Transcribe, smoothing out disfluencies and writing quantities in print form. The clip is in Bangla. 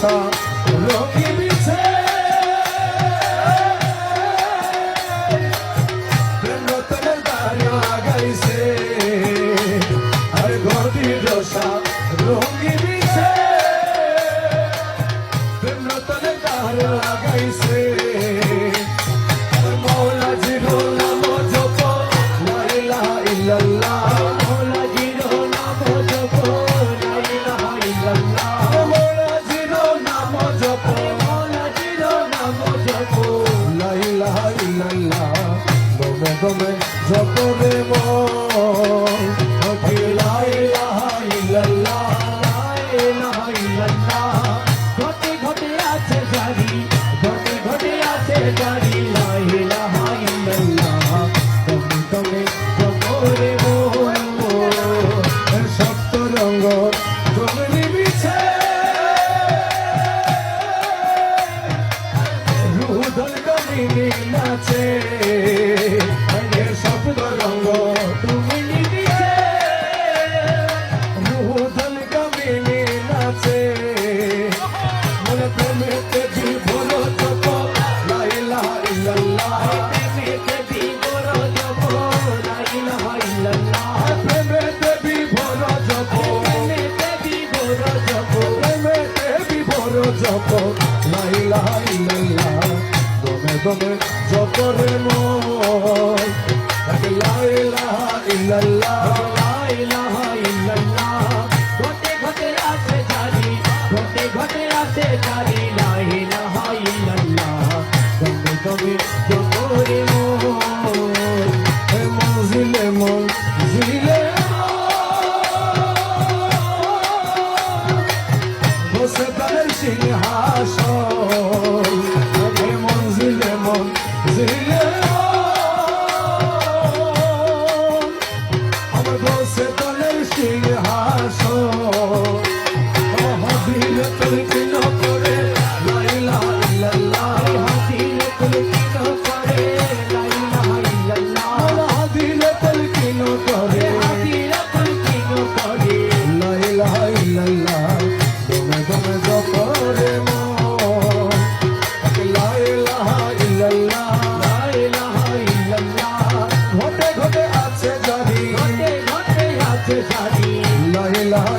দশা রোগী বিছে প্রেমতলে দাঁড়িয়ে লাগাইছে আর গভীর দশা রোগী বিছে প্রেমতলে দাঁড়িয়ে লাগাইছে মৌলা জিরো নাম জপ লা ইলাহা ইল্লাল্লাহ মৌলা জিরো নাম জপ লা ইলাহা ইল্লাল্লাহ মৌলা জিরো নাম জপ মৌলা জিরো নাম জপ লা ইলাহা ইল্লাল্লাহ দমে দমে জপ রে মন লা ইলাহা ইল্লাল্লাহ লা ইলাহা ইল্লাল্লাহ ঘটে ঘটে আছে জারি ঘটে ঘটে আছে জারি লা ইলাহা ইল্লাল্লাহ দমে দমে জপ রে মন সপ্ত রঙ্গ গগনে বিছে রুদল কমিনি নাচে সপ্ত রঙ্গ তুমি নিবিছে রুদল কমিনি নাচে মনে প্রেমেতে বিভোর জপ লা ইলাহা ইল্লাল্লাহ প্রেমেতে বিভোর জপ লা ইলাহা ইল্লাল্লাহ প্রেমেতে বিভোর জপ প্রেমেতে বিভোর জপ প্রেমেতে বিভোর জপ লা ইলাহা ইল্লাল্লাহ দমে দমে জপ রে মন লা ইলাহা ইল্লাল্লাহ লা ইলাহা ইল্লাল্লাহ ঘটে ঘটে আছে জারি ঘটে ঘটে আছে জারি লা ইলাহা ইল্লাল্লাহ দমে দমে জপ রে মন মনজিলে মনজিলে বসে তার সিংহাসন মনজিলে মনজিলে আমার বসে তার সিংহাসন হাদিল তুলকিন করে লা ইলাহা ইল্লাল্লাহ হাদিল তুলকিন করে লা ইলাহা ইল্লাল্লাহ হাদিল তুলকিন করে হাদিল তুলকিন করে লা ইলাহা ইল্লাল্লাহ দমে দমে জপ রে মন লা ইলাহা ইল্লাল্লাহ লা ইলাহা ইল্লাল্লাহ ঘটে ঘটে আছে জারি ঘটে ঘটে আছে জারি লা ইলাহা